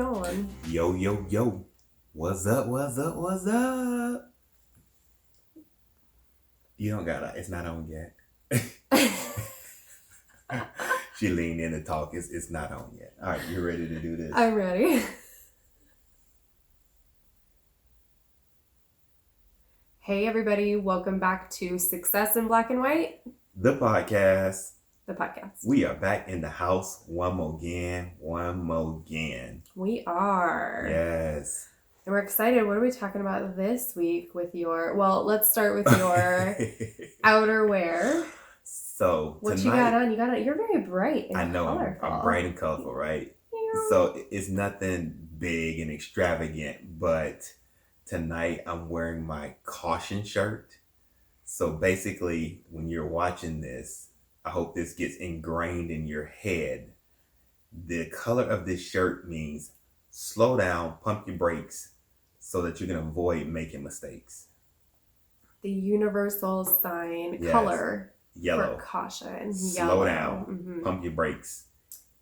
on. Yo, yo, yo. What's up, what's up, what's up? You don't gotta, it's not on yet. She leaned in to talk. It's not on yet. All right, you ready to do this? I'm ready. Hey everybody, welcome back to Success in Black and White. The podcast. We are back in the house one more again. We are. Yes. And we're excited. What are we talking about this week with let's start with your outerwear. So what tonight, you got on? You're very bright and I know, colorful. I'm bright and colorful, right? So it's nothing big and extravagant, but tonight I'm wearing my caution shirt. So basically, when you're watching this, I hope this gets ingrained in your head. The color of this shirt means slow down, pump your brakes so that you can avoid making mistakes. The universal sign color yellow. For caution. Slow down, pump your brakes,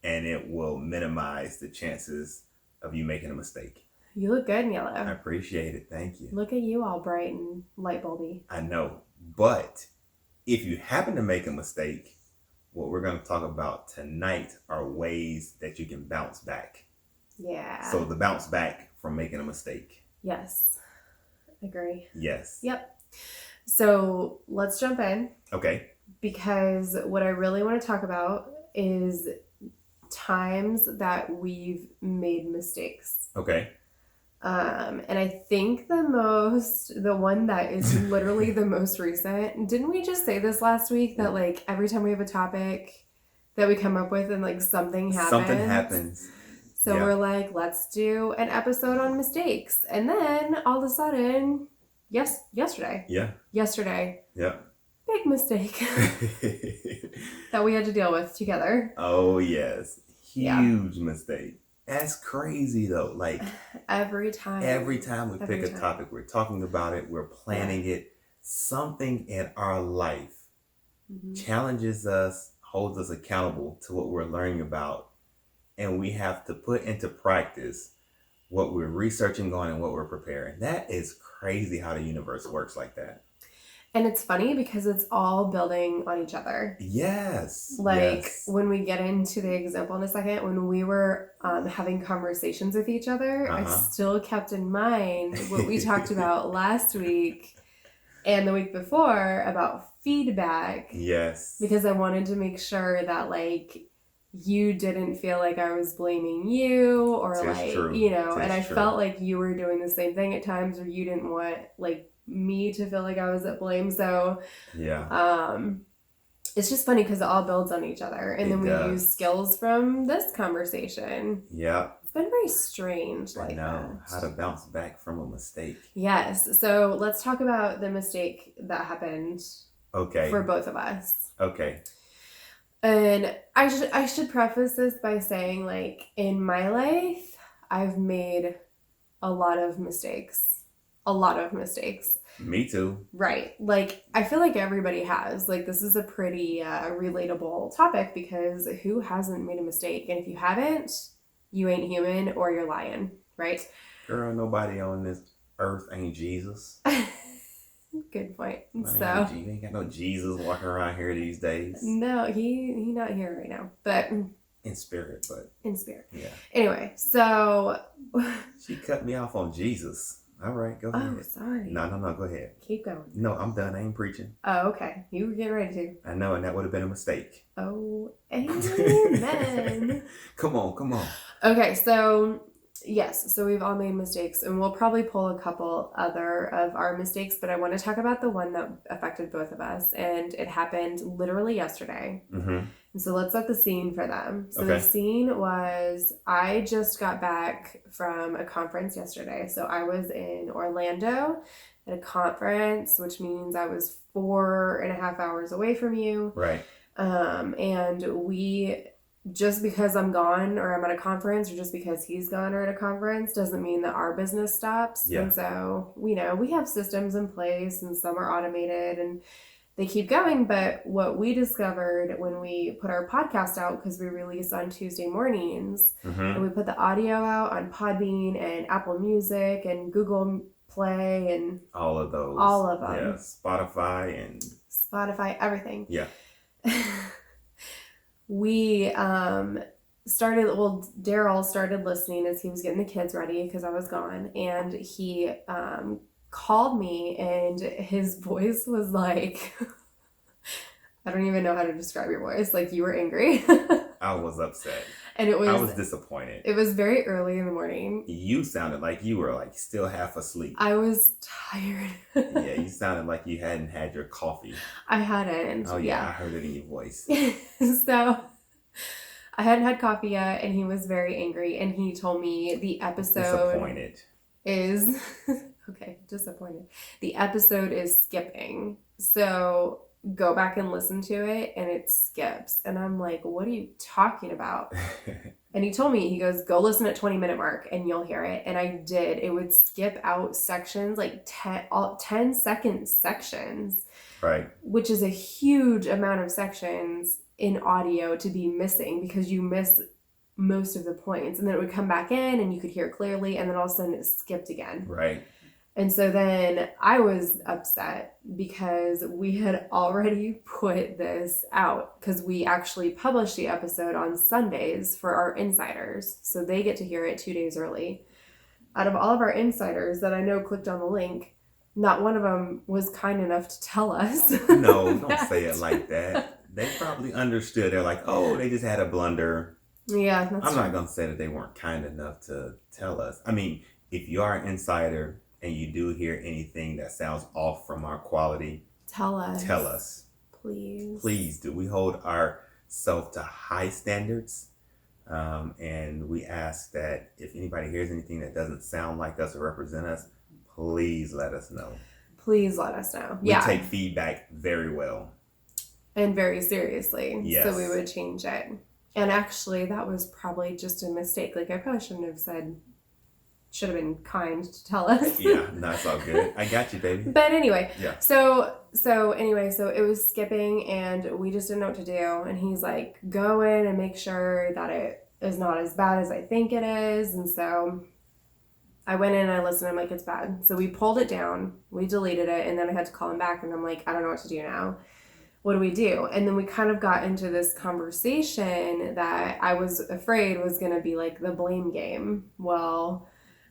and it will minimize the chances of you making a mistake. You look good in yellow. I appreciate it. Thank you. Look at you, all bright and light bulby. I know. But if you happen to make a mistake, what we're going to talk about tonight are ways that you can bounce back. Yeah. So the bounce back from making a mistake. Yes. Agree. Yes. Yep. So let's jump in. Okay. Because what I really want to talk about is times that we've made mistakes. Okay. And I think the one that is literally the most recent, didn't we just say this last week that like every time we have a topic that we come up with and like something happens. So we're like, let's do an episode on mistakes. And then all of a sudden, yesterday. Yeah. Big mistake that we had to deal with together. Oh yes. Huge mistake. That's crazy though. Like every time we pick a topic, we're talking about it, we're planning it. Something in our life challenges us, holds us accountable to what we're learning about. And we have to put into practice what we're researching on and what we're preparing. That is crazy how the universe works like that. And it's funny because it's all building on each other. Yes. When we get into the example in a second, when we were having conversations with each other, I still kept in mind what we talked about last week and the week before about feedback. Yes. Because I wanted to make sure that you didn't feel like I was blaming you or I felt like you were doing the same thing at times where you didn't want me to feel like I was at blame. So it's just funny because it all builds on each other. And then we use skills from this conversation. Yeah. It's been very strange. I know. How to bounce back from a mistake. Yes. So let's talk about the mistake that happened for both of us. Okay. And I should preface this by saying in my life, I've made a lot of mistakes. Me too. Right. I feel like everybody has. This is a pretty relatable topic because who hasn't made a mistake? And if you haven't, you ain't human or you're lying, right? Girl, nobody on this earth ain't Jesus. Good point. You ain't got no Jesus walking around here these days. No, he not here right now. But in spirit. Yeah. Anyway, so she cut me off on Jesus. All right, go ahead. Oh, sorry. No, go ahead. Keep going. No, I'm done. I ain't preaching. Oh, okay. You were getting ready to. I know, and that would have been a mistake. Oh, amen. Come on. Okay, so yes, so we've all made mistakes, and we'll probably pull a couple other of our mistakes, but I want to talk about the one that affected both of us, and it happened literally yesterday. And so let's set the scene for them. So the scene was, I just got back from a conference yesterday. So I was in Orlando at a conference, which means I was 4.5 hours away from you. Right. And we, just because I'm gone or I'm at a conference or just because he's gone or at a conference doesn't mean that our business stops. Yeah. And so, we have systems in place and some are automated and they keep going. But what we discovered when we put our podcast out, because we release on Tuesday mornings, and we put the audio out on Podbean and Apple Music and Google Play and all of those. All of them. Yeah, Spotify, everything. Yeah. We Daryl started listening as he was getting the kids ready because I was gone, and he called me, and his voice was like, I don't even know how to describe your voice. Like, you were angry. I was upset. And I was disappointed. It was very early in the morning. You sounded like you were like still half asleep. I was tired. Yeah, you sounded like you hadn't had your coffee. I hadn't. Oh yeah, I heard it in your voice. So I hadn't had coffee yet, and he was very angry, and he told me the episode disappointed. Is okay, disappointed. The episode is skipping. So go back and listen to it, and it skips. And I'm like, what are you talking about? And he told me, he goes, go listen at 20-minute mark and you'll hear it. And I did. It would skip out sections, like 10-second sections. Right. Which is a huge amount of sections in audio to be missing, because you miss most of the points. And then it would come back in and you could hear it clearly, and then all of a sudden it skipped again. Right. And so then I was upset because we had already put this out, because we actually published the episode on Sundays for our insiders. So they get to hear it 2 days early. Out of all of our insiders that I know clicked on the link, not one of them was kind enough to tell us. No, don't say it like that. They probably understood. They're like, oh, they just had a blunder. Yeah, that's I'm not going to say that they weren't kind enough to tell us. I mean, if you are an insider and you do hear anything that sounds off from our quality, tell us. Tell us. Please. Please do. We hold ourselves to high standards. And we ask that if anybody hears anything that doesn't sound like us or represent us, please let us know. Please let us know. We take feedback very well. And very seriously. Yes. So we would change it. And actually, that was probably just a mistake. Like, I probably shouldn't have said, should have been kind to tell us. Yeah, no, it's all good. I got you, baby. But anyway, yeah. So it was skipping, and we just didn't know what to do. And he's like, go in and make sure that it is not as bad as I think it is. And so I went in and I listened. I'm like, it's bad. So we pulled it down, we deleted it, and then I had to call him back, and I'm like, I don't know what to do now. What do we do? And then we kind of got into this conversation that I was afraid was going to be like the blame game. Well,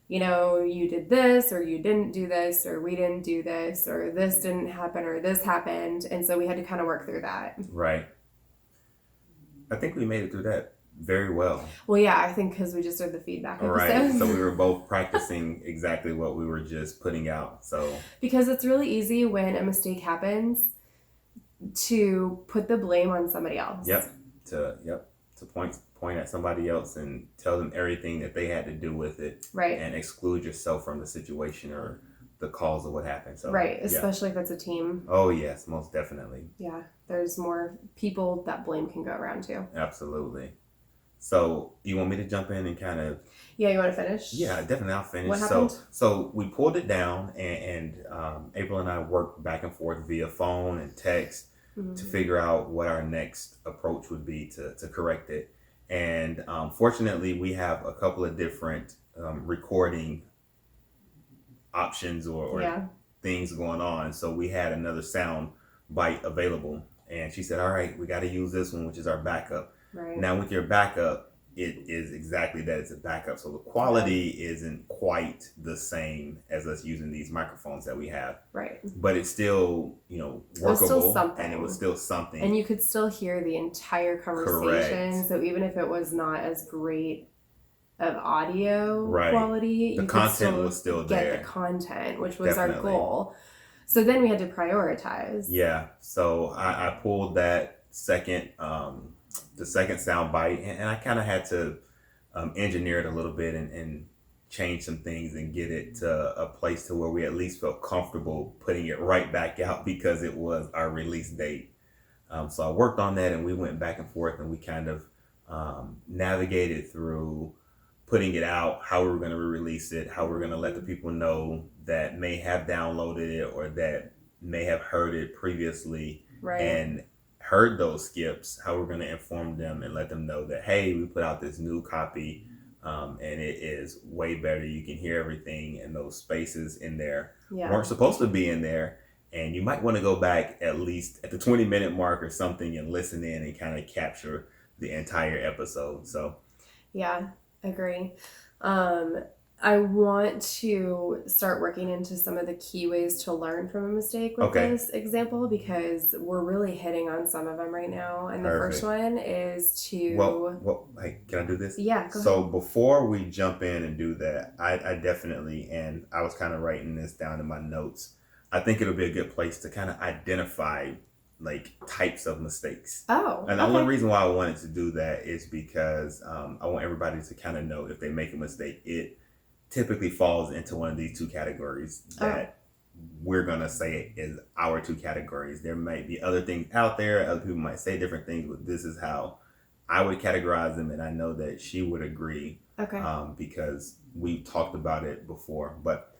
you know, you did this, or you didn't do this, or we didn't do this, or this didn't happen, or this happened. And so we had to kind of work through that. Right. I think we made it through that very well. Well, yeah, I think because we just did the feedback episode. Right. So we were both practicing exactly what we were just putting out. So because it's really easy when a mistake happens to put the blame on somebody else. Yep. To point at somebody else and tell them everything that they had to do with it. Right. And exclude yourself from the situation or the cause of what happened. So right. Especially if it's a team. Oh yes, most definitely. Yeah. There's more people that blame can go around too. Absolutely. So you want me to jump in and kind of... Yeah, you want to finish? Yeah, definitely. I'll finish. What happened? So we pulled it down, and April and I worked back and forth via phone and text to figure out what our next approach would be to correct it. And fortunately, we have a couple of different recording options or things going on. So we had another sound bite available. And she said, all right, we got to use this one, which is our backup. Right. Now with your backup, it is exactly that. It's a backup. So the quality isn't quite the same as us using these microphones that we have. Right. But it's still, workable. It was still something. And it was still something. And you could still hear the entire conversation. Correct. So even if it was not as great of audio right. quality, the content was still there. Get the content, which was Definitely. our goal. So then we had to prioritize. Yeah. So I pulled that second the second sound bite, and I kind of had to engineer it a little bit and change some things and get it to a place to where we at least felt comfortable putting it right back out because it was our release date. So I worked on that, and we went back and forth, and we kind of navigated through putting it out, how we were going to release it, how we we're going to let the people know that may have downloaded it or that may have heard it previously Right. and heard those skips, how we're going to inform them and let them know that, hey, we put out this new copy, and it is way better. You can hear everything, and those spaces in there Yeah. weren't supposed to be in there. And you might want to go back at least at the 20-minute mark or something and listen in and kind of capture the entire episode. So, Yeah, agree. I want to start working into some of the key ways to learn from a mistake with okay, this example because we're really hitting on some of them right now. And the first perfect. one is to. Well, hey, can I do this? Yeah, go So ahead. before we jump in and do that, I definitely, and I was kind of writing this down in my notes. I think it'll be a good place to kind of identify like types of mistakes. Oh, And the only okay. reason why I wanted to do that is because I want everybody to kind of know if they make a mistake, it typically falls into one of these two categories Oh, that we're going to say is our two categories. There might be other things out there. Other people might say different things, but this is how I would categorize them. And I know that she would agree okay. because we've talked about it before. But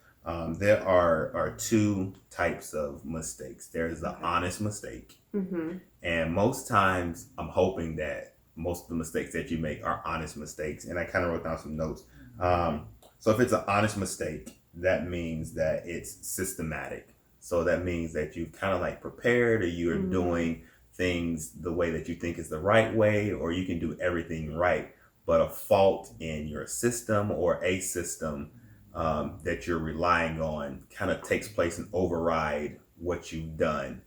there are two types of mistakes. There's the Okay. honest mistake. Mm-hmm. And most times I'm hoping that most of the mistakes that you make are honest mistakes. And I kind of wrote down some notes. So if it's an honest mistake, that means that it's systematic. So that means that you've kind of like prepared or you're Mm-hmm. doing things the way that you think is the right way, or you can do everything right. But a fault in your system or a system that you're relying on kind of takes place and override what you've done,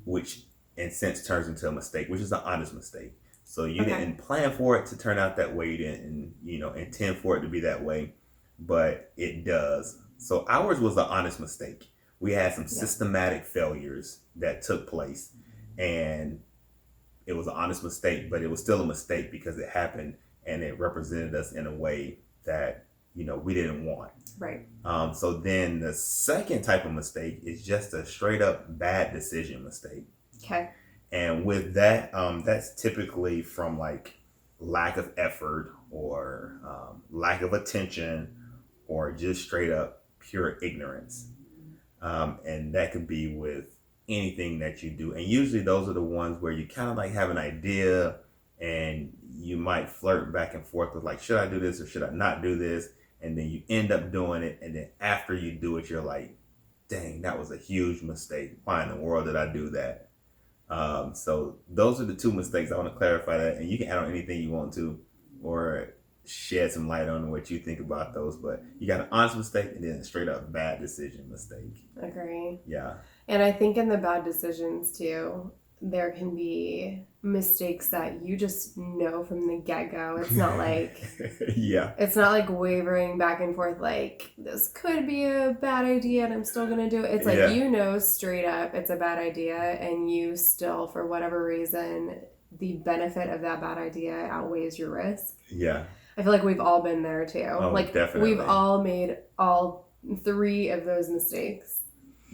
which in sense turns into a mistake, which is an honest mistake. So you Okay. didn't plan for it to turn out that way. You didn't, intend for it to be that way, but it does. So ours was an honest mistake. We had some Yeah. systematic failures that took place, and it was an honest mistake, but it was still a mistake because it happened and it represented us in a way that we didn't want. Right. So then the second type of mistake is just a straight up bad decision mistake. Okay. And with that, that's typically from like lack of effort or lack of attention or just straight up pure ignorance. And that could be with anything that you do. And usually those are the ones where you kind of like have an idea and you might flirt back and forth with like, should I do this or should I not do this? And then you end up doing it. And then after you do it, you're like, dang, that was a huge mistake. Why in the world did I do that? So those are the two mistakes. I want to clarify that, and you can add on anything you want to, or shed some light on what you think about those. But you got an honest mistake and then a straight up bad decision mistake. Agree. Yeah. And I think in the bad decisions too, there can be mistakes that you just know from the get-go. It's not like Yeah. it's not like wavering back and forth like this could be a bad idea and I'm still gonna do it. It's like Yeah. straight up it's a bad idea and you still, for whatever reason, the benefit of that bad idea outweighs your risk. Yeah. I feel like we've all been there too. Oh, Like definitely. we've all made all three of those mistakes.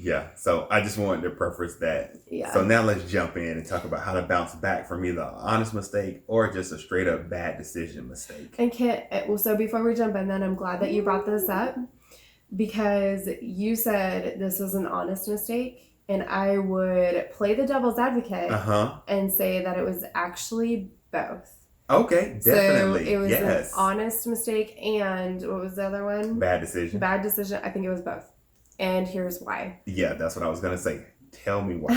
Yeah. So I just wanted to preface that. Yeah. So now let's jump in and talk about how to bounce back from either an honest mistake or just a straight up bad decision mistake. And Kit, so before we jump in, then I'm glad that you brought this up because you said this was an honest mistake, and I would play the devil's advocate and say that it was actually both. Okay, definitely. So it was yes. an honest mistake, and what was the other one? Bad decision. Bad decision. I think it was both. And here's why. Yeah, that's what I was going to say. Tell me why.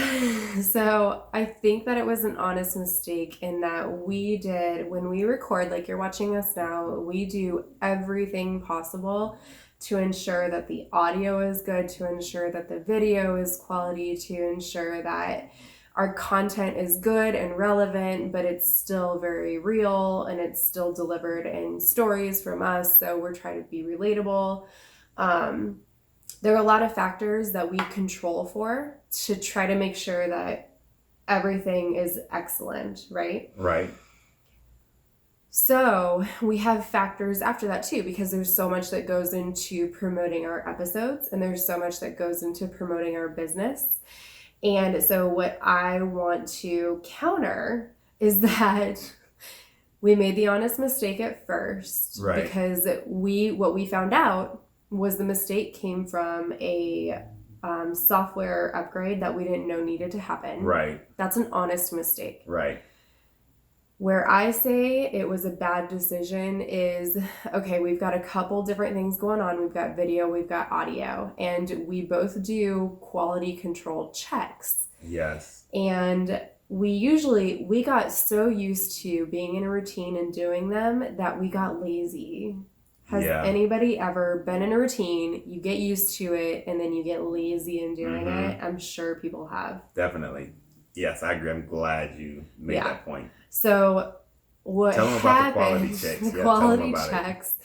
So I think that it was an honest mistake in that when we record, like you're watching us now, we do everything possible to ensure that the audio is good, to ensure that the video is quality, to ensure that our content is good and relevant, but it's still very real and it's still delivered in stories from us. So we're trying to be relatable. There are a lot of factors that we control for to try to make sure that everything is excellent, right? Right. So we have factors after that too, because there's so much that goes into promoting our episodes and there's so much that goes into promoting our business. And so what I want to counter is that we made the honest mistake at first, right? Because what we found out was the mistake came from a software upgrade that we didn't know needed to happen. Right. That's an honest mistake. Right. Where I say it was a bad decision is, okay, we've got a couple different things going on. We've got video, we've got audio, and we both do quality control checks. Yes. And we got so used to being in a routine and doing them that we got lazy. Has anybody ever been in a routine, you get used to it, and then you get lazy in doing it? I'm sure people have. Definitely. Yes, I agree. I'm glad you made that point. So what Tell them about the quality checks. The quality checks.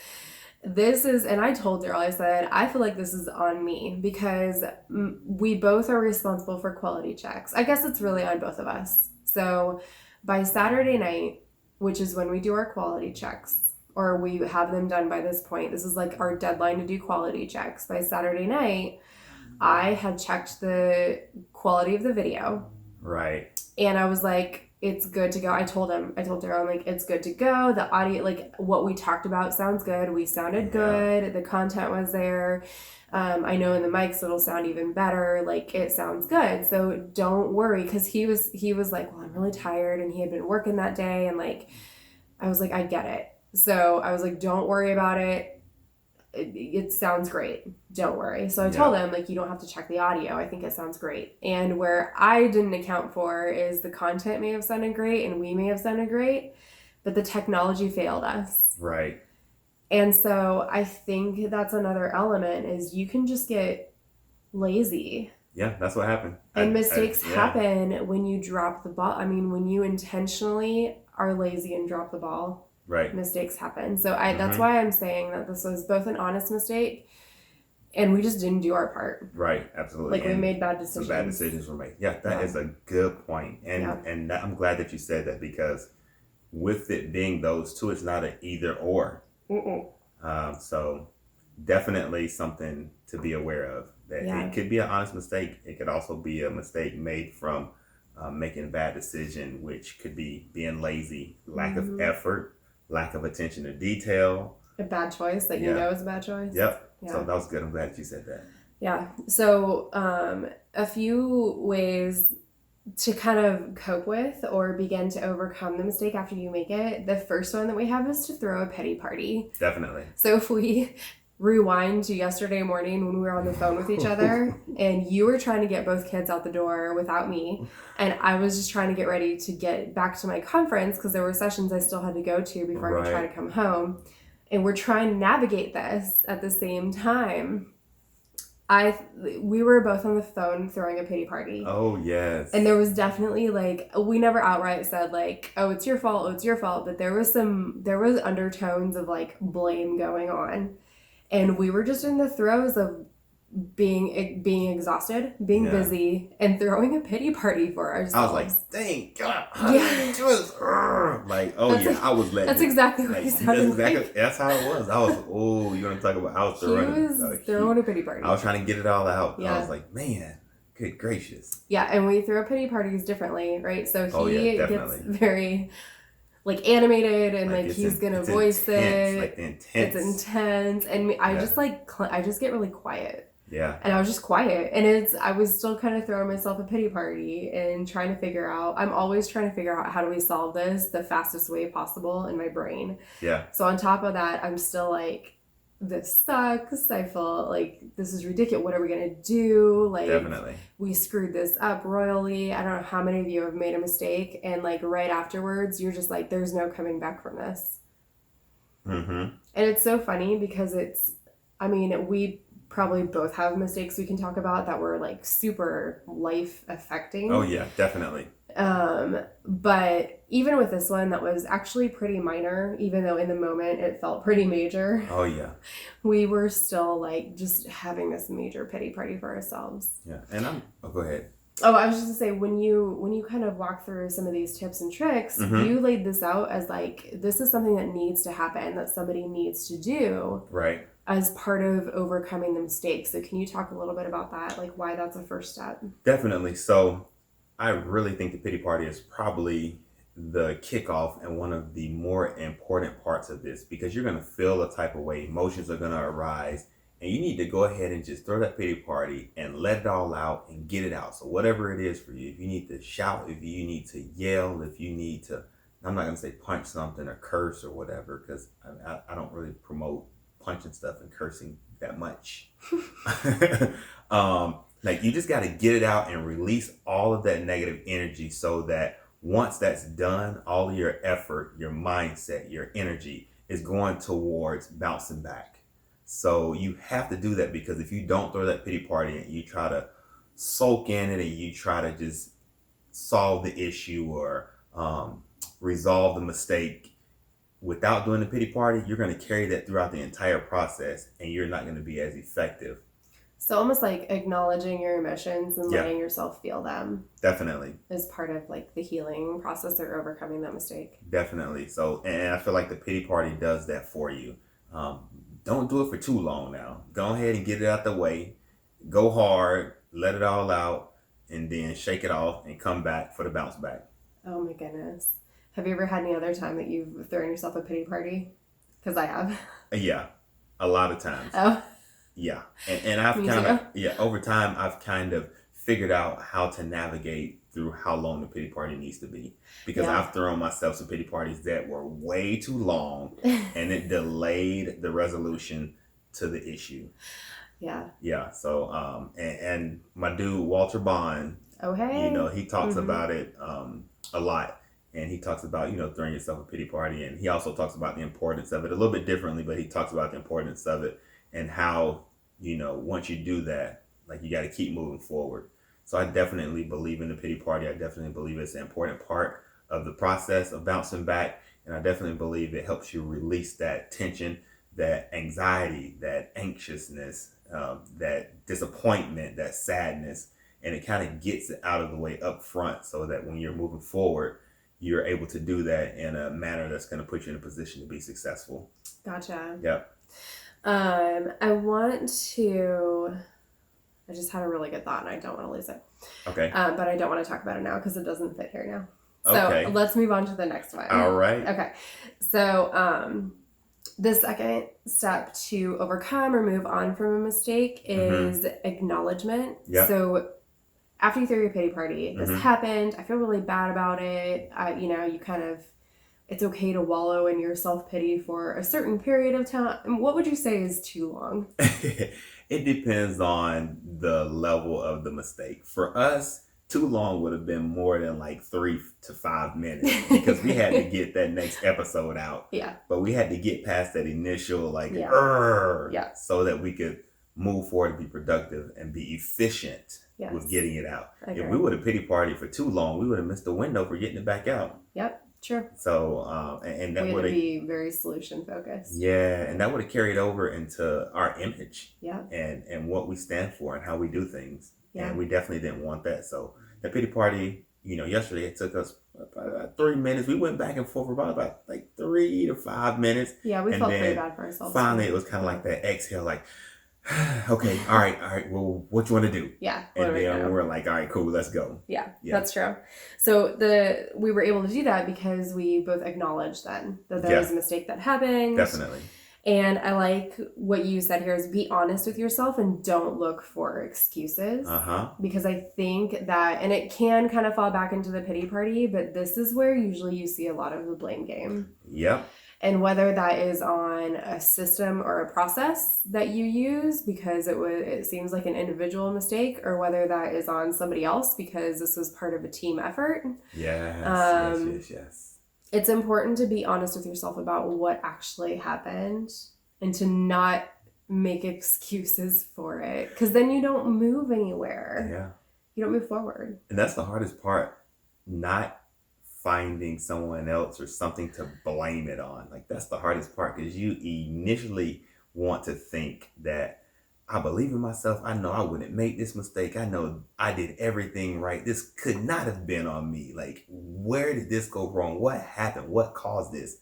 This is, and I told Daryl, I said, I feel like this is on me because we both are responsible for quality checks. I guess it's really on both of us. So by Saturday night, which is when we do our quality checks, or we have them done by this point, this is like our deadline to do quality checks. By Saturday night, I had checked the quality of the video. Right. And I was like, it's good to go. I told Daryl, I'm like, it's good to go. The audio, like what we talked about sounds good. We sounded good. The content was there. I know in the mics it'll sound even better. Like it sounds good. So don't worry. Cause he was like, well, I'm really tired. And he had been working that day. And like, I was like, I get it. So I was like, don't worry about it. It sounds great. Don't worry. So I told him, like, you don't have to check the audio. I think it sounds great. And where I didn't account for is the content may have sounded great and we may have sounded great, but the technology failed us. Right. And so I think that's another element is you can just get lazy. Yeah, that's what happened. And mistakes happen when you drop the ball. I mean, when you intentionally are lazy and drop the ball. Right. Mistakes happen. So that's why I'm saying that this was both an honest mistake and we just didn't do our part. Right. Absolutely. Like we made bad decisions. Some bad decisions were made. Yeah, that is a good point. And I'm glad that you said that because with it being those two, it's not an either or. So definitely something to be aware of. That it could be an honest mistake. It could also be a mistake made from making a bad decision, which could be being lazy, lack of effort, lack of attention to detail. A bad choice that you know is a bad choice. Yep. Yeah. So that was good. I'm glad that you said that. Yeah. So a few ways to kind of cope with or begin to overcome the mistake after you make it. The first one that we have is to throw a pity party. Definitely. So if we rewind to yesterday morning when we were on the phone with each other and you were trying to get both kids out the door without me and I was just trying to get ready to get back to my conference because there were sessions I still had to go to before I could try to come home, and we're trying to navigate this at the same time. We were both on the phone throwing a pity party. Oh yes. And there was definitely like, we never outright said like, oh, it's your fault, but there was undertones of like blame going on. And we were just in the throes of being exhausted, being busy, and throwing a pity party for ourselves. I was like, dang God. Like, I was letting That's exactly what he sounded like. That's how it was. I was, you want to talk about, I was throwing a pity party. I was trying to get it all out. Yeah. I was like, man, good gracious. Yeah, and we throw pity parties differently, right? So he gets very like animated and like he's gonna voice it. Like intense. It's intense, and I just get really quiet. Yeah. And I was just quiet, and I was still kind of throwing myself a pity party and trying to figure out. I'm always trying to figure out how do we solve this the fastest way possible in my brain. Yeah. So on top of that, I'm still like, this sucks. I feel like this is ridiculous. What are we gonna do? Like, definitely, we screwed this up royally. I don't know how many of you have made a mistake, and like right afterwards, you're just like, there's no coming back from this. And it's so funny because we probably both have mistakes we can talk about that were like super life affecting. Oh yeah, definitely. But even with this one that was actually pretty minor, even though in the moment it felt pretty major. Oh yeah. We were still like just having this major pity party for ourselves. Yeah. And go ahead. Oh, I was just gonna say, when you kind of walk through some of these tips and tricks, you laid this out as like, this is something that needs to happen, that somebody needs to do. Right. As part of overcoming the mistakes. So can you talk a little bit about that? Like why that's a first step? Definitely. So I really think the pity party is probably the kickoff and one of the more important parts of this, because you're going to feel a type of way. Emotions are going to arise And you need to go ahead and just throw that pity party and let it all out and get it out. So whatever it is for you, if you need to shout, if you need to yell, if you need to, I'm not going to say punch something or curse or whatever, because I don't really promote punching stuff and cursing that much. Like you just got to get it out and release all of that negative energy so that once that's done, all of your effort, your mindset, your energy is going towards bouncing back. So you have to do that, because if you don't throw that pity party and you try to soak in it and you try to just solve the issue or resolve the mistake without doing the pity party, you're going to carry that throughout the entire process and you're not going to be as effective. So almost like acknowledging your emotions and letting yourself feel them. Definitely. Is part of like the healing process or overcoming that mistake. Definitely. So, and I feel like the pity party does that for you. Don't do it for too long now. Go ahead and get it out the way. Go hard, let it all out, and then shake it off and come back for the bounce back. Oh my goodness. Have you ever had any other time that you've thrown yourself a pity party? Because I have. Yeah, a lot of times. Oh. Yeah. And I've kind of, over time, I've kind of figured out how to navigate through how long the pity party needs to be. Because I've thrown myself some pity parties that were way too long and it delayed the resolution to the issue. Yeah. Yeah. So, and my dude, Walter Bond, oh, hey. He talks about it a lot. And he talks about, throwing yourself a pity party. And he also talks about the importance of it a little bit differently, but he talks about the importance of it and how, once you do that, like you got to keep moving forward. So I definitely believe in the pity party. I definitely believe it's an important part of the process of bouncing back. And I definitely believe it helps you release that tension, that anxiety, that anxiousness, that disappointment, that sadness. And it kind of gets it out of the way up front so that when you're moving forward, you're able to do that in a manner that's going to put you in a position to be successful. Gotcha. Yep. I just had a really good thought and I don't want to lose it. Okay. But I don't want to talk about it now because it doesn't fit here now. So okay. Let's move on to the next one. All right. Okay. So, the second step to overcome or move on from a mistake is acknowledgement. Yep. So after you throw your pity party, this happened, I feel really bad about it. You kind of, it's okay to wallow in your self-pity for a certain period of time. What would you say is too long? It depends on the level of the mistake. For us, too long would have been more than like 3 to 5 minutes because we had to get that next episode out. Yeah. But we had to get past that initial so that we could move forward and be productive and be efficient with getting it out. If we would have pity partied for too long, we would have missed the window for getting it back out. Yep. True. So, and that would be very solution focused. Yeah, and that would have carried over into our image. Yeah. And what we stand for and how we do things. Yeah. And we definitely didn't want that. So the pity party, yesterday it took us about 3 minutes. We went back and forth for about like 3 to 5 minutes. Yeah, we felt pretty bad for ourselves. Finally, it was kind of like that exhale, like, okay, all right. Well, what you want to do? Yeah. And then we're like, all right, cool, let's go. Yeah, that's true. So we were able to do that because we both acknowledged then that there was a mistake that happened. Definitely. And I like what you said here is be honest with yourself and don't look for excuses. Because I think that, and it can kind of fall back into the pity party, but this is where usually you see a lot of the blame game. Yep. And whether that is on a system or a process that you use because it seems like an individual mistake, or whether that is on somebody else because this was part of a team effort. Yes. It's important to be honest with yourself about what actually happened and to not make excuses for it, because then you don't move anywhere. Yeah. You don't move forward. And that's the hardest part, not finding someone else or something to blame it on. Like, that's the hardest part, because you initially want to think that I believe in myself. I know I wouldn't make this mistake. I know I did everything right. This could not have been on me. Like, where did this go wrong? What happened? What caused this?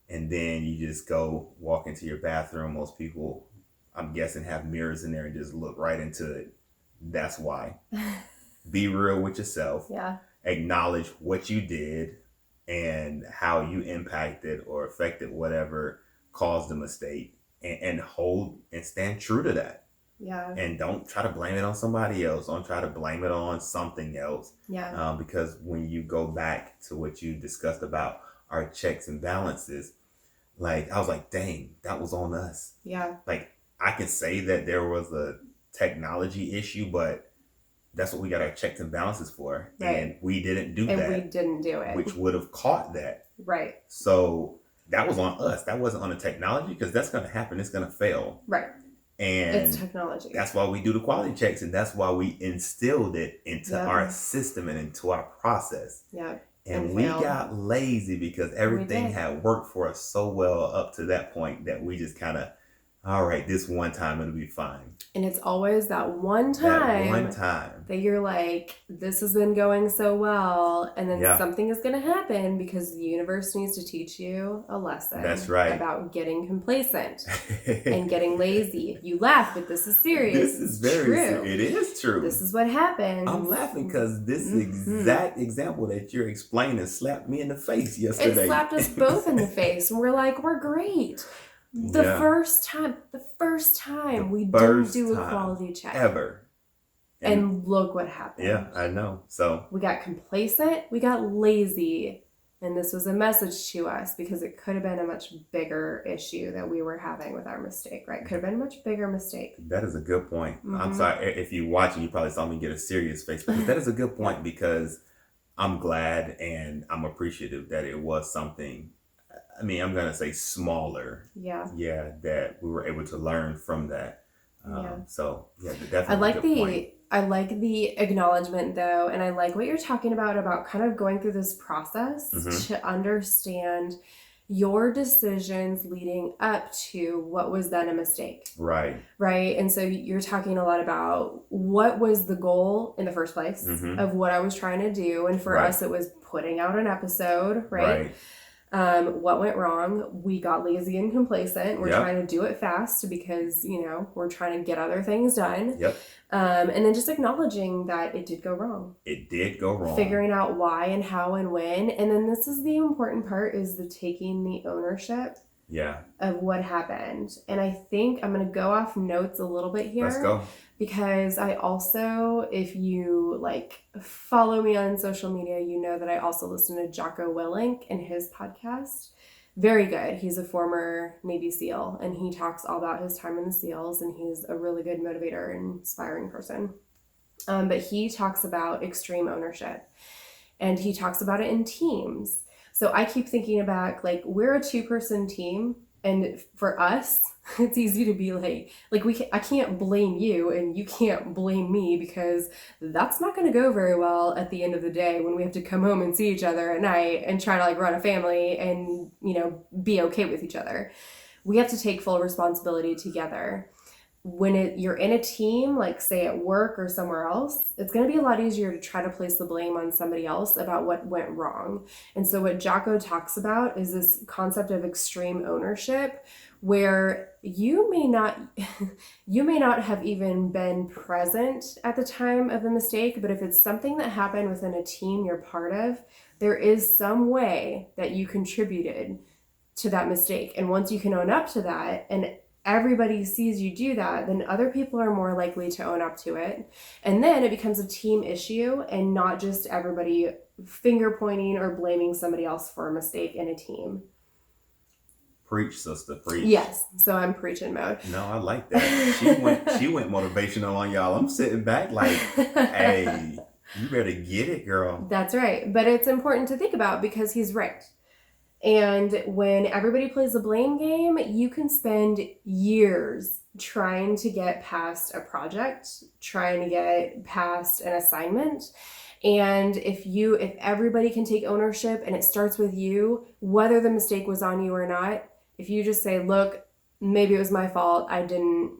And then you just go walk into your bathroom. Most people, I'm guessing, have mirrors in there and just look right into it. That's why. Be real with yourself. Yeah. Acknowledge what you did and how you impacted or affected whatever caused the mistake, and hold and stand true to that. Yeah. And don't try to blame it on somebody else. Don't try to blame it on something else. Yeah. Because when you go back to what you discussed about our checks and balances, like I was like, dang, that was on us. Yeah. Like I can say that there was a technology issue, but that's what we got our checks and balances for. Right. And we didn't do And that. we didn't do it. Which would have caught that. Right. So that was on us. That wasn't on the technology, because that's going to happen. It's going to fail. Right. And it's technology. That's why we do the quality checks, and that's why we instilled it into our system and into our process. Yeah. And we got lazy because everything had worked for us so well up to that point that we just kind of, all right, this one time it'll be fine. And it's always that one time that you're like, this has been going so well, and then something is going to happen because the universe needs to teach you a lesson. That's right. About getting complacent and getting lazy. You laugh, but this is serious. This is very true. It is true. This is what happens. I'm laughing because this exact example that you're explaining slapped me in the face yesterday. It slapped us both in the face, and we're like, we're great. The first time we didn't do a quality check. Ever. And look what happened. Yeah, I know. So we got complacent, we got lazy, and this was a message to us because it could have been a much bigger issue that we were having with our mistake, right? Could have been a much bigger mistake. That is a good point. I'm sorry. If you're watching, you probably saw me get a serious face, but that is a good point because I'm glad and I'm appreciative that it was something, I mean, I'm going to say smaller. Yeah. Yeah, that we were able to learn from that. So, yeah, definitely. I like the acknowledgement, though, and I like what you're talking about kind of going through this process to understand your decisions leading up to what was then a mistake. Right. Right. And so you're talking a lot about what was the goal in the first place of what I was trying to do. And for us, it was putting out an episode, right? What went wrong? We got lazy and complacent. We're trying to do it fast because, we're trying to get other things done. Yep. And then just acknowledging that it did go wrong. It did go wrong. Figuring out why and how and when. And then this is the important part, is the taking the ownership of what happened. And I think I'm going to go off notes a little bit here. Let's go. Because I also, if you follow me on social media, you know that I also listen to Jocko Willink and his podcast. Very good. He's a former Navy SEAL, and he talks all about his time in the SEALs, and he's a really good motivator and inspiring person. But he talks about extreme ownership, and he talks about it in teams. So I keep thinking about, we're a 2-person team, and for us, it's easy to be I can't blame you and you can't blame me, because that's not going to go very well at the end of the day when we have to come home and see each other at night and try to run a family and, be okay with each other. We have to take full responsibility together. When you're in a team, say at work or somewhere else, it's going to be a lot easier to try to place the blame on somebody else about what went wrong. And so what Jocko talks about is this concept of extreme ownership, where you may not have even been present at the time of the mistake, but if it's something that happened within a team you're part of, there is some way that you contributed to that mistake. And once you can own up to that, and everybody sees you do that, then other people are more likely to own up to it. And then it becomes a team issue and not just everybody finger pointing or blaming somebody else for a mistake in a team. Preach, sister, preach. Yes, so I'm preaching mode. No, I like that. She went motivational on y'all. I'm sitting back hey, you better get it, girl. That's right. But it's important to think about because he's right. And when everybody plays the blame game, you can spend years trying to get past a project, trying to get past an assignment. And if everybody can take ownership and it starts with you, whether the mistake was on you or not, if you just say, look, maybe it was my fault, I didn't,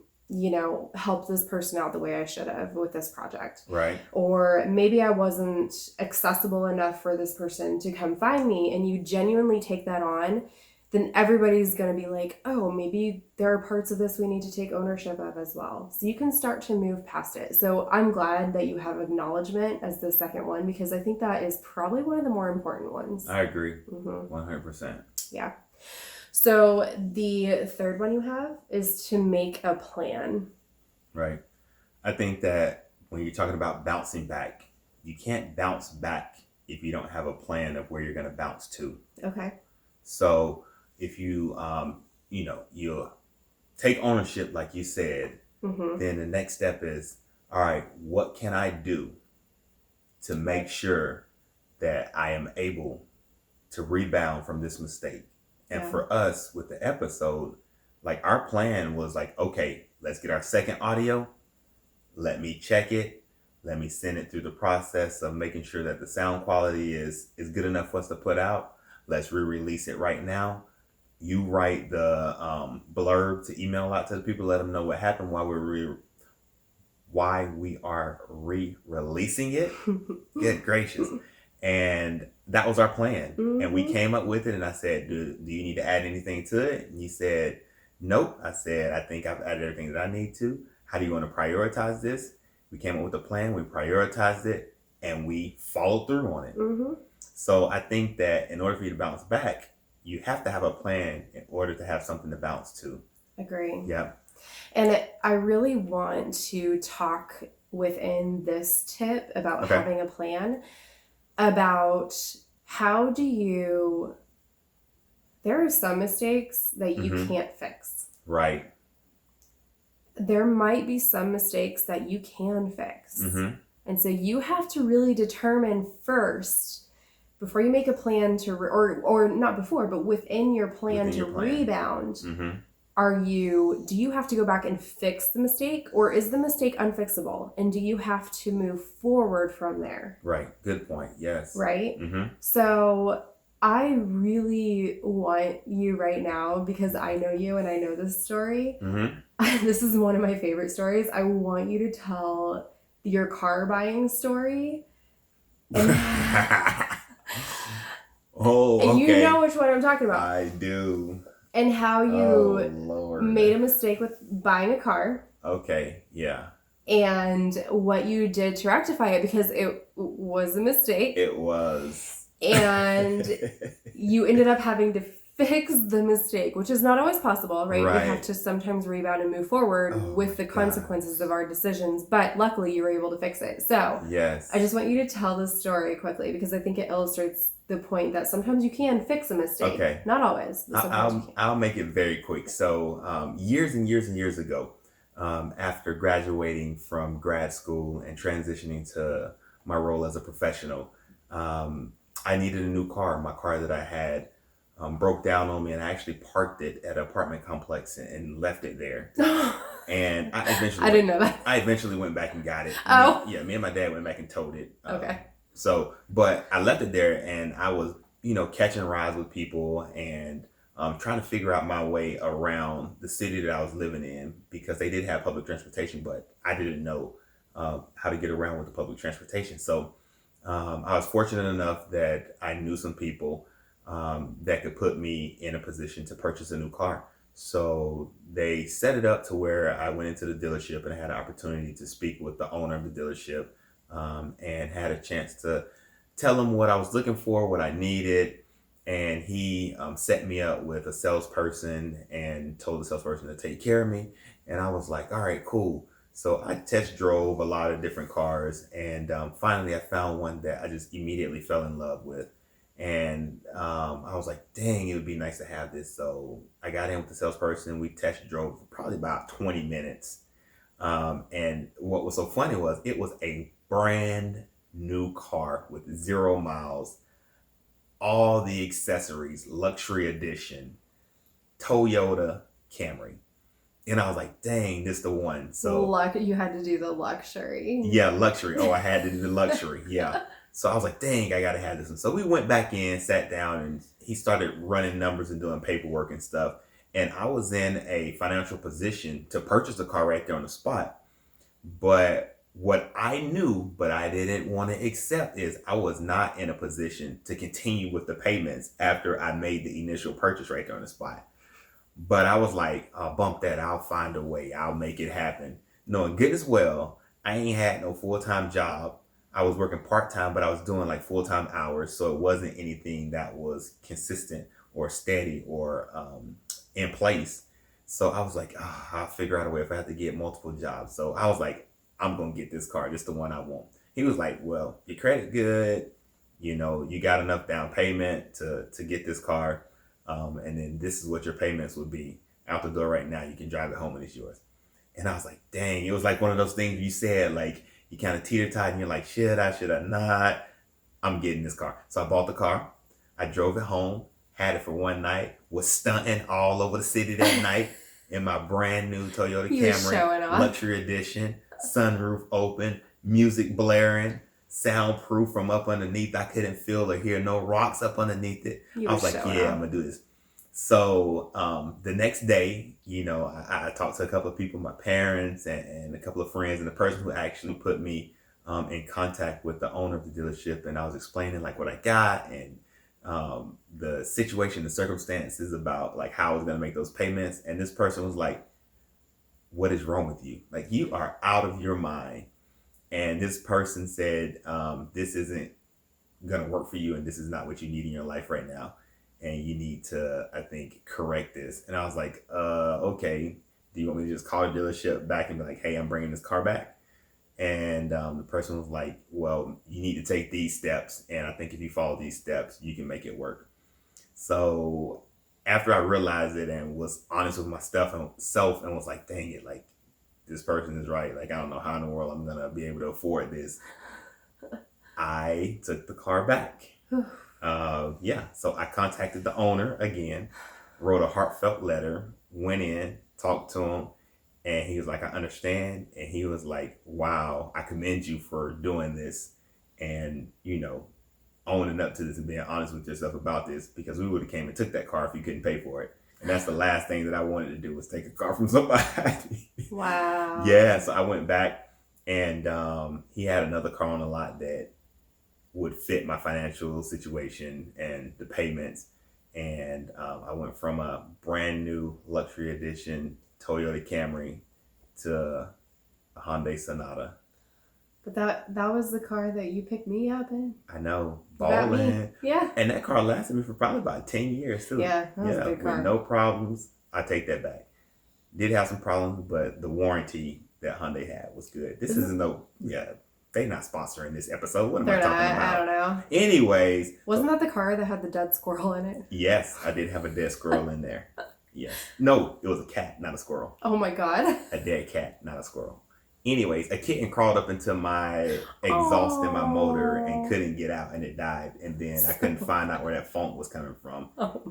help this person out the way I should have with this project. Right. Or maybe I wasn't accessible enough for this person to come find me, and you genuinely take that on, then everybody's going to be like, oh, maybe there are parts of this we need to take ownership of as well. So you can start to move past it. So I'm glad that you have acknowledgement as the second one, because I think that is probably one of the more important ones. I agree. 100%. Yeah. So the third one you have is to make a plan. Right. I think that when you're talking about bouncing back, you can't bounce back if you don't have a plan of where you're going to bounce to. Okay. So if you take ownership, like you said, Mm-hmm. then the next step is, all right, what can I do to make sure that I am able to rebound from this mistake? And Yeah. for us with the episode, like our plan was like, okay, let's get our second audio. Let me check it. Let me send it through the process of making sure that the sound quality is good enough for us to put out. Let's re-release it right now. You write the blurb to email out to the people, let them know what happened, why we are re-releasing it. Good gracious. And that was our plan. Mm-hmm. And we came up with it, and I said, do you need to add anything to it? And you said, nope. I said, I think I've added everything that I need to. How do you want to prioritize this? We came up with a plan, we prioritized it, and we followed through on it. Mm-hmm. So I think that in order for you to bounce back, you have to have a plan in order to have something to bounce to. Agree. Yeah. And I really want to talk within this tip about having a plan, about how do you, there are some mistakes that you can't fix. Right. There might be some mistakes that you can fix. Mm-hmm. And so you have to really determine first, before you make a plan to, or not before, but within your plan to rebound, do you have to go back and fix the mistake, or is the mistake unfixable? And do you have to move forward from there? Right. Good point. Yes. Right? Mm-hmm. So I really want you right now, because I know you and I know this story. Mm-hmm. This is one of my favorite stories. I want you to tell your car buying story. And oh, okay. And you know which one I'm talking about. I do. And how you made a mistake with buying a car. Okay, yeah. And what you did to rectify it, because it was a mistake. It was. And you ended up having to fix the mistake, which is not always possible, right? We have to sometimes rebound and move forward with the consequences of our decisions. But luckily, you were able to fix it. So yes. I just want you to tell this story quickly, because I think it illustrates the point that sometimes you can fix a mistake. Okay. Not always. I'll make it very quick. So years and years and years ago, after graduating from grad school and transitioning to my role as a professional, I needed a new car. My car that I had broke down on me, and I actually parked it at an apartment complex and left it there. And I didn't know that. I eventually went back and got it. Me and my dad went back and towed it. Okay. So, but I left it there, and I was, catching rides with people and trying to figure out my way around the city that I was living in, because they did have public transportation, but I didn't know how to get around with the public transportation. So I was fortunate enough that I knew some people that could put me in a position to purchase a new car. So they set it up to where I went into the dealership and I had an opportunity to speak with the owner of the dealership, and had a chance to tell him what I was looking for, what I needed. And he set me up with a salesperson and told the salesperson to take care of me. And I was like, all right, cool. So I test drove a lot of different cars. And finally, I found one that I just immediately fell in love with. And I was like, dang, it would be nice to have this. So I got in with the salesperson. We test drove for probably about 20 minutes. And what was so funny was it was a brand new car with 0 miles, all the accessories, luxury edition, Toyota Camry. And I was like, dang, this the one. So you had to do the luxury. Yeah, luxury. Oh, I had to do the luxury. Yeah. So I was like, dang, I got to have this one. So we went back in, sat down, and he started running numbers and doing paperwork and stuff. And I was in a financial position to purchase the car right there on the spot. But what I knew, but I didn't want to accept, is I was not in a position to continue with the payments after I made the initial purchase right there on the spot. But I was like, I'll bump that. I'll find a way. I'll make it happen. Knowing good as well, I ain't had no full-time job. I was working part-time, but I was doing like full-time hours. So it wasn't anything that was consistent or steady or in place. So I was like, I'll figure out a way if I have to get multiple jobs. So I was like, I'm gonna get this car, just the one I want. He was like, well, your credit good, you got enough down payment to get this car, and then this is what your payments would be out the door right now. You can drive it home and it's yours. And I was like, dang, it was like one of those things you said, like you kind of teeter-totter and you're like, should I not? I'm getting this car. So I bought the car. I drove it home, had it for one night, was stunting all over the city that night in my brand new Toyota Camry, luxury edition, sunroof open, music blaring, soundproof from up underneath. I couldn't feel or hear no rocks up underneath it. I was like, yeah, I'm gonna do this. So the next day, I talked to a couple of people, my parents and a couple of friends, and the person who actually put me in contact with the owner of the dealership, and I was explaining like what I got and the situation, the circumstances about like how I was gonna make those payments. And this person was like, "What is wrong with you? Like you are out of your mind." And this person said, "This isn't gonna work for you, and this is not what you need in your life right now. And you need to, I think, correct this." And I was like, okay. Do you want me to just call the dealership back and be like, hey, I'm bringing this car back? And the person was like, well, you need to take these steps. And I think if you follow these steps, you can make it work. So after I realized it and was honest with myself and was like, dang it, like this person is right. Like, I don't know how in the world I'm going to be able to afford this. I took the car back. So I contacted the owner again, wrote a heartfelt letter, went in, talked to him, and he was like, I understand. And he was like, wow, I commend you for doing this and, owning up to this and being honest with yourself about this, because we would have came and took that car if you couldn't pay for it. And that's the last thing that I wanted to do, was take a car from somebody. Wow. Yeah. So I went back and he had another car on the lot that would fit my financial situation and the payments. And I went from a brand new luxury edition Toyota Camry to a Hyundai Sonata. But that was the car that you picked me up in. I know. Balling. Yeah. And that car lasted me for probably about 10 years too. Yeah, that was a good car. With no problems. I take that back. Did have some problems, but the warranty that Hyundai had was good. This isn't they're not sponsoring this episode. What am I talking about? I don't know. Anyways. Wasn't that the car that had the dead squirrel in it? Yes, I did have a dead squirrel in there. Yes. No, it was a cat, not a squirrel. Oh my God. A dead cat, not a squirrel. Anyways, a kitten crawled up into my exhaust in my motor and couldn't get out, and it died. And then I couldn't find out where that funk was coming from.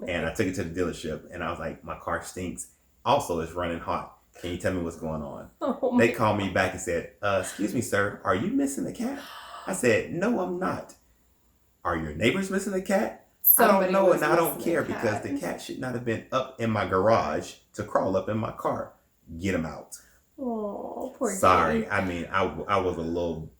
And I took it to the dealership, and I was like, my car stinks. Also, it's running hot. Can you tell me what's going on? They called me back and said, excuse me, sir, are you missing a cat? I said, no, I'm not. Are your neighbors missing a cat? I don't know, and I don't care, because the cat should not have been up in my garage to crawl up in my car. Get him out. Oh, poor Sorry. Daddy. I mean, I was a little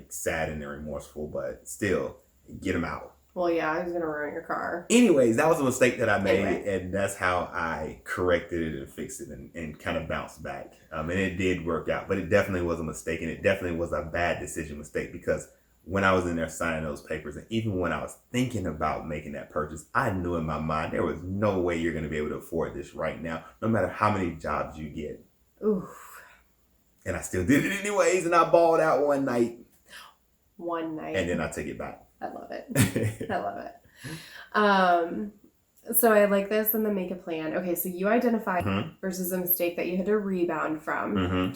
saddened and remorseful, but still, get him out. Well, yeah, I was going to ruin your car. Anyways, that was a mistake that I made, and that's how I corrected it and fixed it and kind of bounced back. And it did work out, but it definitely was a mistake, and it definitely was a bad decision mistake, because when I was in there signing those papers, and even when I was thinking about making that purchase, I knew in my mind there was no way you're going to be able to afford this right now, no matter how many jobs you get. Oof. And I still did it anyways, and I balled out one night. One night. And then I took it back. I love it. I love it. So I like this and then make a plan. Okay, so you identified versus a mistake that you had to rebound from.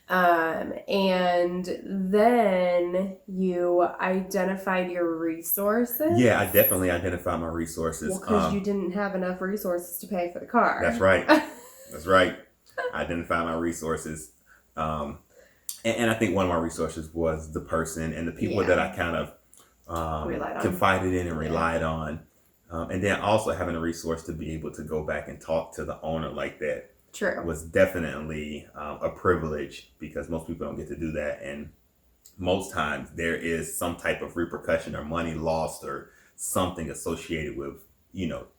And then you identified your resources. Yeah, I definitely identified my resources. Well, because you didn't have enough resources to pay for the car. That's right. That's right. I identified my resources. And I think one of my resources was the person and the people that I kind of confided in and relied on. And then also having a resource to be able to go back and talk to the owner like that. True. Was definitely a privilege, because most people don't get to do that. And most times there is some type of repercussion or money lost or something associated with,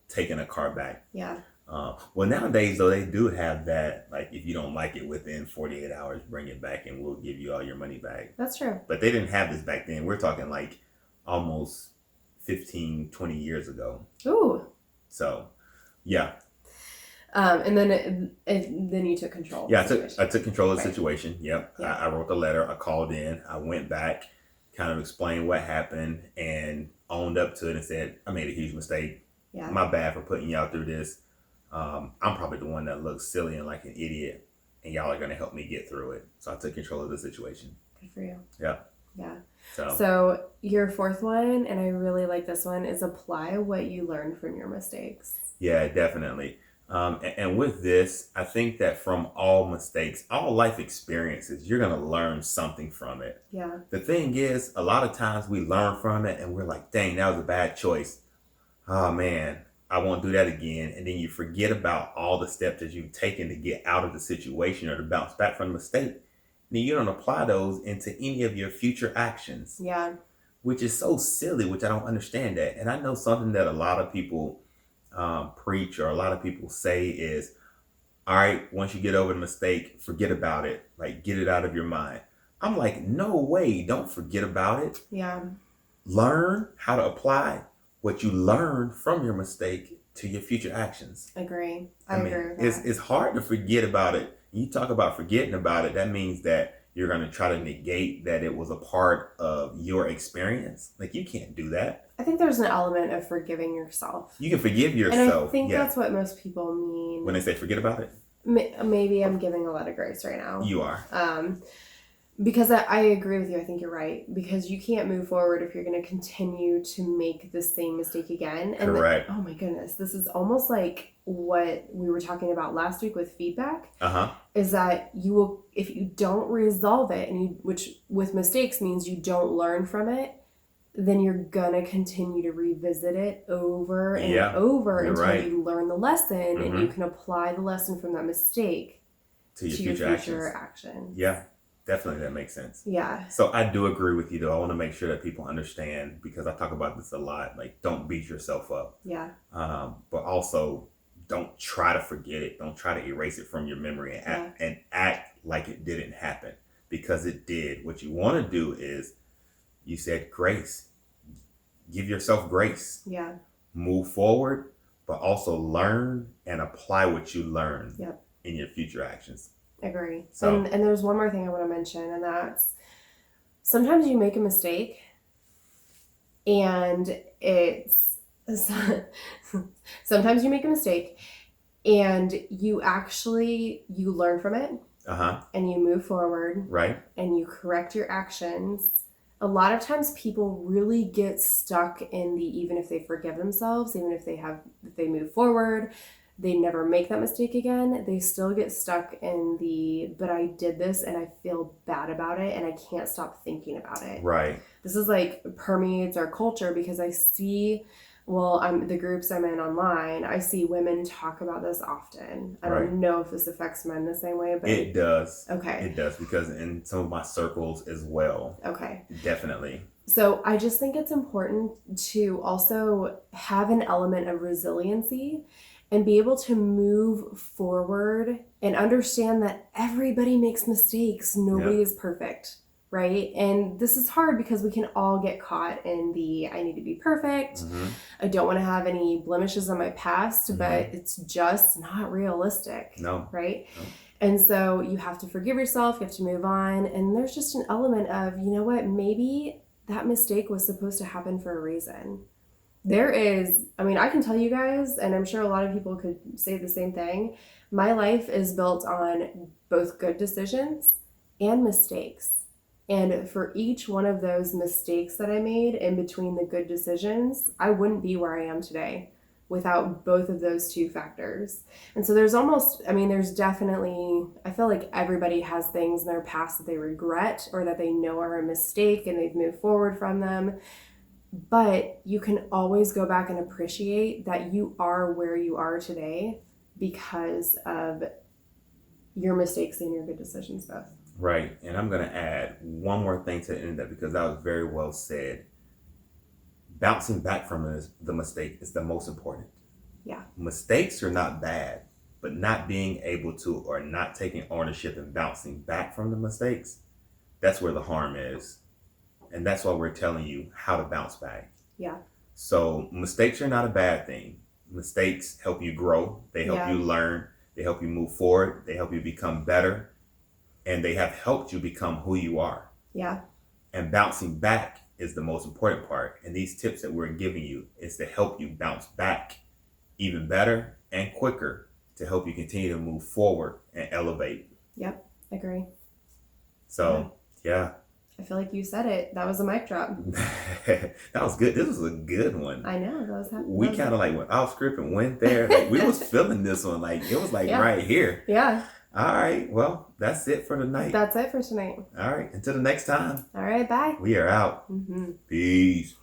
taking a car back. Yeah. Well, nowadays, though, they do have that, like, if you don't like it within 48 hours, bring it back and we'll give you all your money back. That's true. But they didn't have this back then. We're talking like almost 15, 20 years ago. Ooh. So, yeah. And then you took control. Yeah, I took control of the Right. situation. Yep. Yeah. I wrote the letter. I called in. I went back, kind of explained what happened, and owned up to it and said, I made a huge mistake. Yeah. My bad for putting y'all through this. I'm probably the one that looks silly and like an idiot, and y'all are going to help me get through it. So I took control of the situation. Good for you. Yeah. Yeah. So So your fourth one, and I really like this one, is apply what you learned from your mistakes. yeah, definitely. And with this, I think that from all mistakes, all life experiences, you're going to learn something from it. Yeah. The thing is, a lot of times we learn from it and we're like, dang, that was a bad choice. Oh man, I won't do that again. And then you forget about all the steps that you've taken to get out of the situation or to bounce back from the mistake. And then you don't apply those into any of your future actions, Yeah. which is so silly, which I don't understand that. And I know something that a lot of people preach or a lot of people say is, all right, once you get over the mistake, forget about it. Like, get it out of your mind. I'm like, no way. Don't forget about it. Yeah. Learn how to apply what you learned from your mistake to your future actions. Agree. I agree with that. It's hard to forget about it. You talk about forgetting about it. That means that you're going to try to negate that it was a part of your experience. Like, you can't do that. I think there's an element of forgiving yourself. You can forgive yourself. And I think that's what most people mean. When they say forget about it? Maybe I'm giving a lot of grace right now. You are. Because I agree with you. I think you're right. Because you can't move forward if you're going to continue to make the same mistake again. And Correct. Oh my goodness. This is almost like what we were talking about last week with feedback. Is that you will, if you don't resolve it, which with mistakes means you don't learn from it, then you're gonna continue to revisit it over and over until you learn the lesson and you can apply the lesson from that mistake to your future actions. Yeah, definitely, that makes sense. Yeah. So I do agree with you, though. I want to make sure that people understand, because I talk about this a lot. Like, don't beat yourself up. Yeah. But also, don't try to forget it. Don't try to erase it from your memory and act like it didn't happen, because it did. What you want to do is, you said grace. Give yourself grace. Yeah. Move forward, but also learn and apply what you learned in your future actions. Agree. So, and there's one more thing I want to mention, and that's sometimes you make a mistake and sometimes you make a mistake and you learn from it and you move forward. Right. And you correct your actions. A lot of times people really get stuck in even if they forgive themselves, even if they move forward, they never make that mistake again, they still get stuck in but I did this and I feel bad about it and I can't stop thinking about it. Right. This is like permeates our culture, because I see, the groups I'm in online, I see women talk about this often. I don't know if this affects men the same way, but it does. Okay. It does, because in some of my circles as well. Okay. Definitely. So I just think it's important to also have an element of resiliency and be able to move forward and understand that everybody makes mistakes. Nobody is perfect. Right? And this is hard because we can all get caught in I need to be perfect. I don't want to have any blemishes on my past, but it's just not realistic. No. Right? No. And so you have to forgive yourself, you have to move on. And there's just an element of, you know what, maybe that mistake was supposed to happen for a reason. I can tell you guys, and I'm sure a lot of people could say the same thing. My life is built on both good decisions and mistakes. And for each one of those mistakes that I made in between the good decisions, I wouldn't be where I am today without both of those two factors. And so there's definitely, I feel like everybody has things in their past that they regret or that they know are a mistake and they've moved forward from them. But you can always go back and appreciate that you are where you are today because of your mistakes and your good decisions both. Right. And I'm going to add one more thing to the end of that, because that was very well said. Bouncing back from the mistake is the most important. Yeah. Mistakes are not bad, but not being able to, or not taking ownership and bouncing back from the mistakes, that's where the harm is. And that's why we're telling you how to bounce back. Yeah. So mistakes are not a bad thing. Mistakes help you grow. They help Yeah. you learn. They help you move forward. They help you become better. And they have helped you become who you are. Yeah. And bouncing back is the most important part. And these tips that we're giving you is to help you bounce back even better and quicker, to help you continue to move forward and elevate. Yep. Agree. So, yeah. I feel like you said it. That was a mic drop. That was good. This was a good one. I know. We kind of like went off script and went there. Like, we was feeling this one. Like, it was like right here. Yeah. All right. Well, that's it for tonight. That's it for tonight. All right. Until the next time. All right. Bye. We are out. Mm-hmm. Peace.